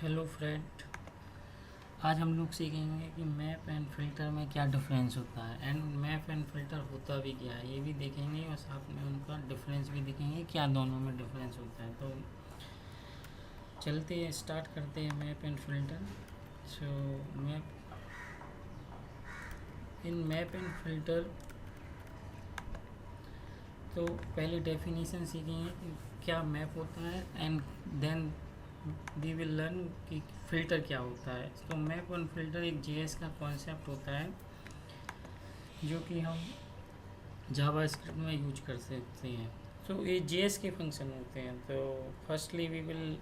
Hello friend. आज हम लोग सीखेंगे कि मैप एंड फिल्टर में क्या डिफरेंस होता है एंड मैप एंड फिल्टर होता भी क्या है, ये भी देखेंगे और साथ में उनका डिफरेंस भी देखेंगे, क्या दोनों में डिफरेंस होता है। तो चलते हैं, स्टार्ट करते हैं map and filter. So map in map and filter, तो पहले डेफिनेशन सीखेंगे कि क्या मैप होता है and then we will learn कि फ़िल्टर क्या होता है। तो मैप एंड फिल्टर एक जेएस का कॉन्सेप्ट होता है जो कि हम जावा स्क्रिप्ट में यूज कर सकते हैं। तो ये जेएस के फंक्शन होते हैं। तो फर्स्टली वी विल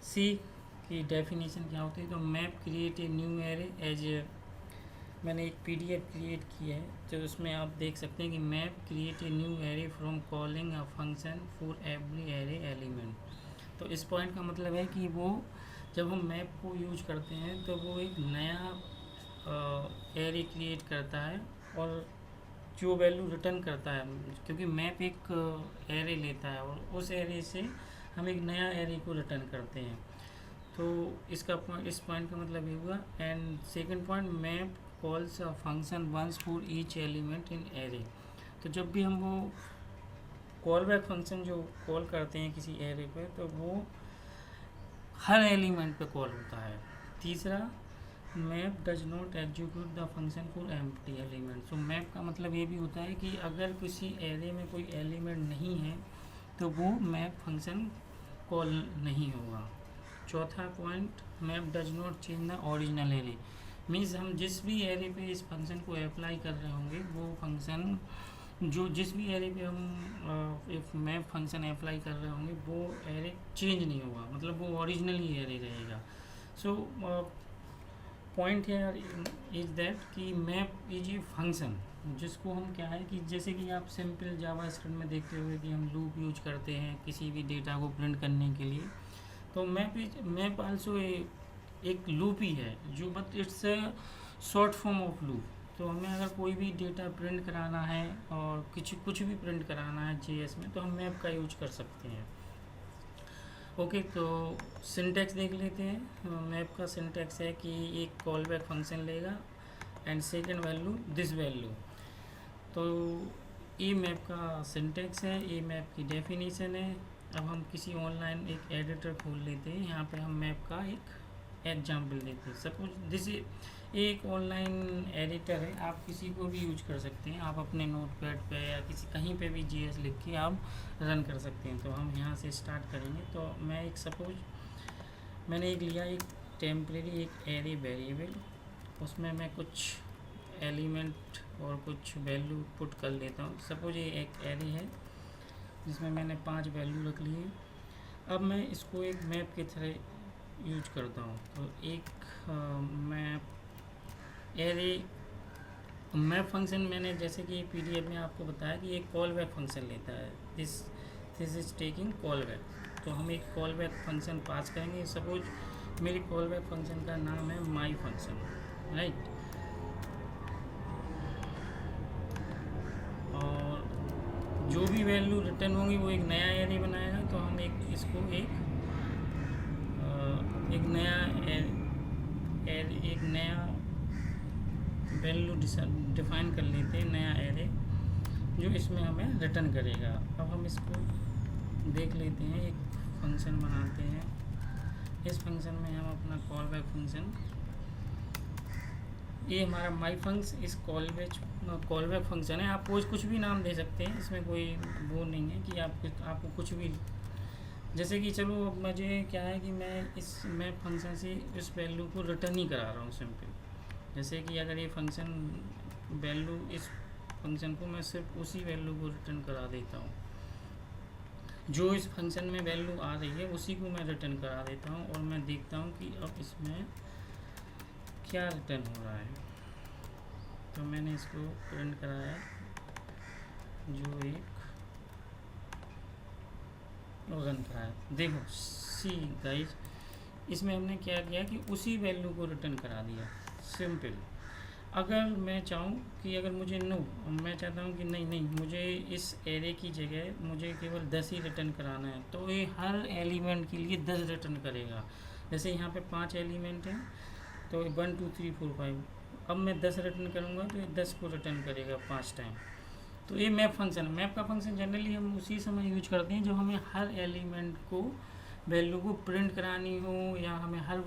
सी कि डेफिनेशन क्या होती है। तो map create a new array as मैंने एक पीडीएफ क्रिएट की है, तो उसमें आप देख सकते हैं कि map create a new array from calling a function for every array element. तो इस पॉइंट का मतलब है कि वो जब हम मैप को यूज करते हैं तो वो एक नया एरे क्रिएट करता है और जो वैल्यू रिटर्न करता है, क्योंकि मैप एक एरे लेता है और उस एरे से हम एक नया एरे को रिटर्न करते हैं। तो इस पॉइंट का मतलब ये हुआ। And second point, map calls a function once for each element in array. तो जब भी हम वो कॉल बैक फंक्शन जो कॉल करते हैं किसी एरे पे, तो वो हर एलिमेंट पे कॉल होता है। तीसरा, map does not execute the function for empty element. तो मैप का मतलब ये भी होता है कि अगर किसी एरे में कोई एलिमेंट नहीं है तो वो मैप फंक्शन कॉल नहीं होगा। चौथा point, map does not change the original array. Means हम जिस भी एरे पे इस फंक्शन को अप्लाई कर रहे होंगे, वो फंक्शन जो जिस भी एरे पे हम एक मैप फंक्शन अप्लाई कर रहे होंगे वो एरे चेंज नहीं होगा, मतलब वो ओरिजिनल ही एरे रहेगा। So point here is that कि मैप इज ए फंक्शन जिसको हम क्या है कि जैसे कि आप सिंपल जावा स्क्रिप्ट में देखते हुए कि हम लूप यूज करते हैं किसी भी डेटा को प्रिंट करने के लिए। तो मैप आल्सो एक लूप ही है, जो but it's short form of loop. तो हमें अगर कोई भी डेटा प्रिंट कराना है और कुछ भी प्रिंट कराना है जेएस में, तो हम मैप का यूज कर सकते हैं। ओके, तो सिंटैक्स देख लेते हैं। मैप का सिंटैक्स है कि एक कॉल बैक फंक्शन लेगा and second value this value. तो ई मैप का सिंटैक्स है, ई मैप की डेफिनेशन है। अब हम किसी ऑनलाइन एक एडिटर खोल लेते हैं, यहाँ पे हम मैप का एक एग्जाम्पल देते हैं। सपोज दिस एक ऑनलाइन एडिटर है, आप किसी को भी यूज कर सकते हैं। आप अपने नोटपैड पे या किसी कहीं पे भी जीएस लिख के आप रन कर सकते हैं। तो हम यहाँ से स्टार्ट करेंगे। तो मैं एक सपोज मैंने एक लिया एक टेम्परेरी एक एरे वेरिएबल, उसमें मैं कुछ एलिमेंट और कुछ वैल्यू पुट कर लेता हूँ। सपोज ये एक एरे है जिसमें मैंने 5 वैल्यू रख लिए। अब मैं इसको एक मैप की तरह यूज करता हूँ। तो एक मैप एरे मैप फंक्शन मैंने जैसे कि पीडीएफ में आपको बताया कि एक कॉल बैक फंक्शन लेता है। This is taking call back. तो हम एक कॉल बैक फंक्शन पास करेंगे। सपोज मेरी कॉल बैक फंक्शन का नाम है माई फंक्शन, राइट। और जो भी वैल्यू रिटर्न होंगी वो एक नया एरे बनाएगा। तो हम इसको एक नया एक नया वैल्यू डिफाइन कर लेते हैं, नया एरे जो इसमें हमें रिटर्न करेगा। अब हम इसको देख लेते हैं, एक फंक्शन बनाते हैं। इस फंक्शन में हम अपना कॉल बैक फंक्शन, ये हमारा माई फंक्शन इस कॉल बैक फंक्शन है। आप कुछ भी नाम दे सकते हैं, इसमें कोई वो नहीं है कि आपको कुछ भी, जैसे कि चलो अब मुझे क्या है कि मैं इस मैप फंक्शन से इस वैल्यू को रिटर्न ही करा रहा हूँ सिंपल। जैसे कि अगर ये फंक्शन वैल्यू, इस फंक्शन को मैं सिर्फ उसी वैल्यू को रिटर्न करा देता हूँ, जो इस फंक्शन में वैल्यू आ रही है उसी को मैं रिटर्न करा देता हूँ। और मैं देखता हूँ कि अब इसमें क्या रिटर्न हो रहा है। तो मैंने इसको प्रिंट कराया जो एक रन कराया। देखो सी गाइस, इसमें हमने क्या किया कि उसी वैल्यू को रिटर्न करा दिया, सिंपल। अगर मैं चाहूँ कि अगर मुझे मैं चाहता हूँ कि नहीं मुझे इस एरे की जगह मुझे केवल 10 ही रिटर्न कराना है, तो ये हर एलिमेंट के लिए 10 रिटर्न करेगा। जैसे यहाँ पे 5 एलिमेंट हैं, तो 1 2 3 4 5, अब मैं 10 रिटर्न करूँगा तो ये 10 को रिटर्न करेगा 5 टाइम। तो ये मैप फंक्शन है। मैप का फंक्शन जनरली हम उसी समय यूज करते हैं जब हमें हर एलिमेंट को वैल्यू को प्रिंट करानी हो, या हमें हर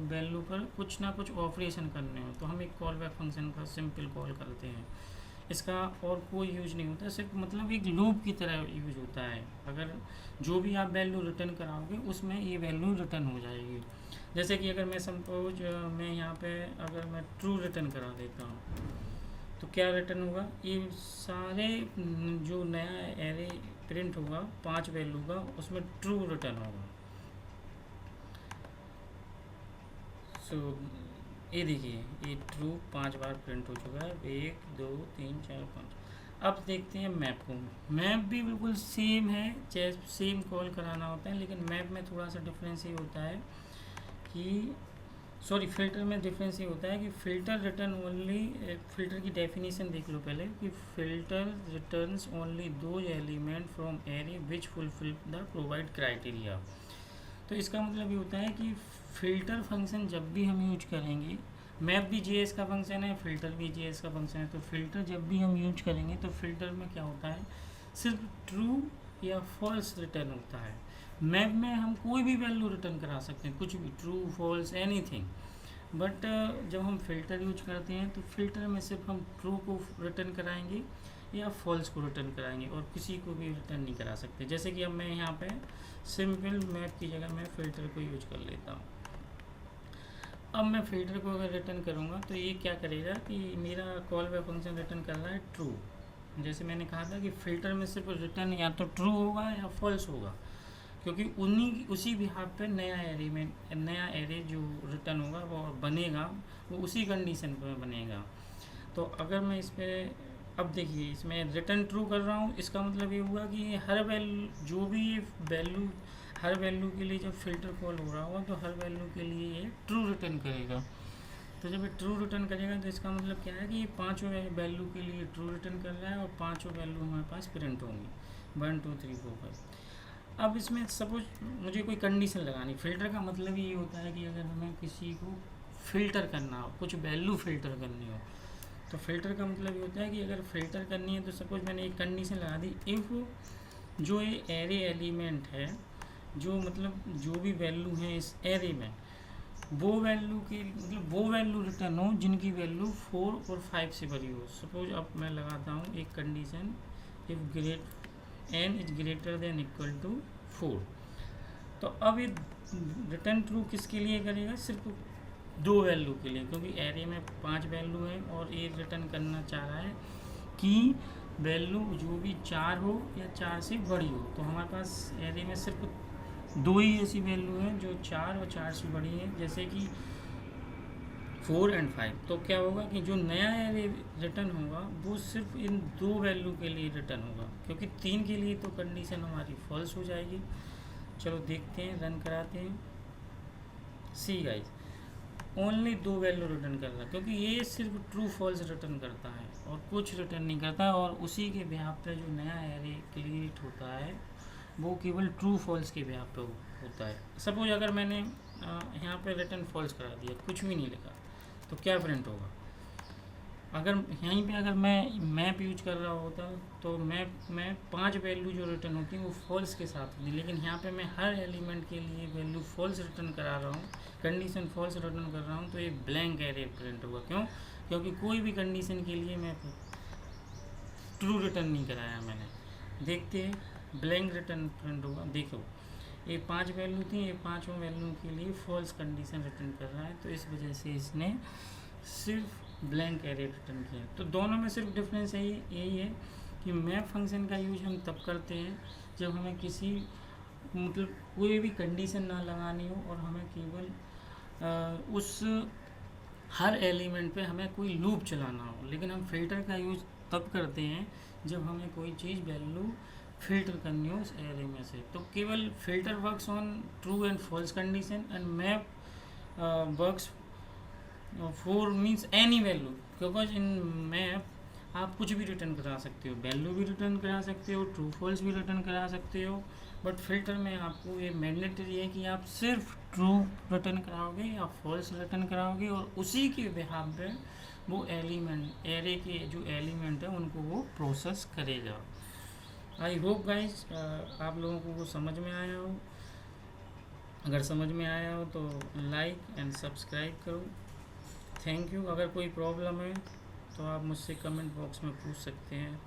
वैल्यू पर कुछ ना कुछ ऑपरेशन करने हो, तो हम एक कॉल बैक फंक्शन का सिंपल कॉल करते हैं। इसका और कोई यूज नहीं होता, सिर्फ मतलब एक लूप की तरह यूज होता है। अगर जो भी आप वैल्यू रिटर्न कराओगे उसमें ये वैल्यू रिटर्न हो जाएगी। जैसे कि अगर मैं सपोज मैं यहाँ पे अगर मैं ट्रू रिटर्न करा देता हूँ तो क्या रिटर्न होगा, ये सारे जो नया एरे प्रिंट होगा 5 वैल्यू का, उसमें ट्रू रिटर्न होगा। सो ये देखिए, ये ट्रू 5 बार प्रिंट हो चुका है, 1 2 3 4 5। अब देखते हैं मैप को। मैप भी बिल्कुल सेम है, सेम कॉल कराना होता है, लेकिन मैप में थोड़ा सा डिफरेंस ये होता है कि फ़िल्टर में डिफरेंस ये होता है कि फ़िल्टर रिटर्न ओनली, फ़िल्टर की डेफिनेशन देख लो पहले, कि फ़िल्टर रिटर्न्स ओनली दो element from array which fulfil the provide criteria. तो इसका मतलब ये होता है कि फ़िल्टर फंक्शन जब भी हम यूज करेंगे, मैप भी जेएस का फंक्शन है, फ़िल्टर भी जेएस का फंक्शन है, तो फ़िल्टर जब भी हम यूज करेंगे तो फ़िल्टर में क्या होता है, सिर्फ ट्रू या फॉल्स रिटर्न होता है। मैप में हम कोई भी वैल्यू रिटर्न करा सकते हैं, कुछ भी, ट्रू फॉल्स एनीथिंग। बट जब हम फ़िल्टर यूज करते हैं तो फ़िल्टर में सिर्फ हम ट्रू को रिटर्न कराएंगे या फॉल्स को रिटर्न कराएंगे, और किसी को भी रिटर्न नहीं करा सकते। जैसे कि अब मैं यहाँ पे सिंपल मैप की जगह मैं फ़िल्टर को यूज कर लेता हूँ। अब मैं फ़िल्टर को अगर रिटर्न करूँगा तो ये क्या करेगा कि मेरा कॉल बैक फंक्शन रिटर्न कर रहा है ट्रू। जैसे मैंने कहा था कि फ़िल्टर में सिर्फ रिटर्न या तो ट्रू होगा या फॉल्स होगा, क्योंकि उसी बिहाफ पे नया एरे जो रिटर्न होगा वो बनेगा, वो उसी कंडीशन पे बनेगा। तो अगर मैं इस पर, अब देखिए इसमें रिटर्न ट्रू कर रहा हूँ, इसका मतलब ये हुआ कि हर वैल्यू, जो भी वैल्यू, हर वैल्यू के लिए जब फ़िल्टर कॉल हो रहा होगा तो हर वैल्यू के लिए ये ट्रू रिटर्न करेगा। तो जब ये ट्रू रिटर्न करेगा तो इसका मतलब क्या है कि ये 5 वैल्यू के लिए ट्रू रिटर्न कर रहा है, और 5 वैल्यू हमारे पास प्रिंट होंगी, 1 2 3 4 5। अब इसमें सपोज मुझे कोई कंडीशन लगानी, फ़िल्टर का मतलब ये होता है कि अगर हमें किसी को फ़िल्टर करना हो, कुछ वैल्यू फ़िल्टर करनी हो, तो फ़िल्टर का मतलब ये होता है कि अगर फ़िल्टर करनी है तो सपोज मैंने एक कंडीशन लगा दी, इफ़ जो ये एरे एलिमेंट है, जो मतलब जो भी वैल्यू है इस एरे में, वो वैल्यू की मतलब वो वैल्यू रिटर्न हो जिनकी वैल्यू 4 और 5 से बड़ी हो। सपोज अब मैं लगाता हूँ एक condition, if n is greater than equal to 4। तो अब ये रिटर्न ट्रू किसके लिए करेगा, सिर्फ 2 वैल्यू के लिए, क्योंकि एरे में 5 वैल्यू है और ये रिटर्न करना चाह रहा है कि वैल्यू जो भी 4 हो या 4 से बड़ी हो। तो हमारे पास एरे में सिर्फ 2 ही ऐसी वैल्यू हैं जो 4 और 4 से बड़ी हैं, जैसे कि 4 और 5। तो क्या होगा कि जो नया एरे रिटर्न होगा वो सिर्फ इन 2 वैल्यू के लिए रिटर्न होगा, क्योंकि 3 के लिए तो कंडीशन हमारी फॉल्स हो जाएगी। चलो देखते हैं, रन कराते हैं। See guys, only 2 value return कर रहा है, क्योंकि ये सिर्फ ट्रू फॉल्स रिटर्न करता है और कुछ रिटर्न नहीं करता, और उसी के बिहाफ पे जो नया एरे क्रिएट होता है वो केवल ट्रू फॉल्स के बिहाफ पे होता है। सपोज अगर मैंने यहाँ पे रिटर्न फॉल्स करा दिया, कुछ भी नहीं लिखा, तो क्या प्रिंट होगा। अगर यहीं पे अगर मैं मैप यूज कर रहा होता तो मैप में 5 वैल्यू जो रिटर्न होती हैं वो फॉल्स के साथ होती, लेकिन यहाँ पे मैं हर एलिमेंट के लिए वैल्यू फॉल्स रिटर्न करा रहा हूँ, कंडीशन फॉल्स रिटर्न कर रहा हूँ, तो ये ब्लैंक एरे प्रिंट होगा। क्यों? क्योंकि कोई भी कंडीशन के लिए मैं ट्रू रिटर्न नहीं कराया मैंने। देखते हैं, ब्लैंक रिटर्न प्रिंट होगा। देखो ये 5 वैल्यू थी, ये 5 वैल्यू के लिए फॉल्स कंडीशन रिटर्न कर रहा है, तो इस वजह से इसने सिर्फ ब्लैंक एरे रिटर्न किया। तो दोनों में सिर्फ डिफरेंस यही है कि मैप फंक्शन का यूज हम तब करते हैं जब हमें किसी मतलब कोई भी कंडीशन ना लगानी हो और हमें केवल उस हर एलिमेंट पे हमें कोई लूप चलाना हो। लेकिन हम फ़िल्टर का यूज़ तब करते हैं जब हमें कोई चीज़ वैल्यू फ़िल्टर करनी हो उस एरे में से। तो केवल filter works on true and false condition, and map works for means any value, because in map आप कुछ भी रिटर्न करा सकते हो, वैल्यू भी रिटर्न करा सकते हो, ट्रू फॉल्स भी रिटर्न करा सकते हो, बट फिल्टर में आपको ये मैंडेटरी है कि आप सिर्फ ट्रू रिटर्न कराओगे या फॉल्स रिटर्न कराओगे, और उसी के बिहाफ पे वो एलिमेंट, एरे के जो एलिमेंट है उनको वो प्रोसेस करेगा। आई होप गाइज आप लोगों को वो समझ में आया हो। अगर समझ में आया हो तो लाइक एंड सब्सक्राइब करो। Thank you. अगर कोई प्रॉब्लम है तो आप मुझसे कमेंट बॉक्स में पूछ सकते हैं।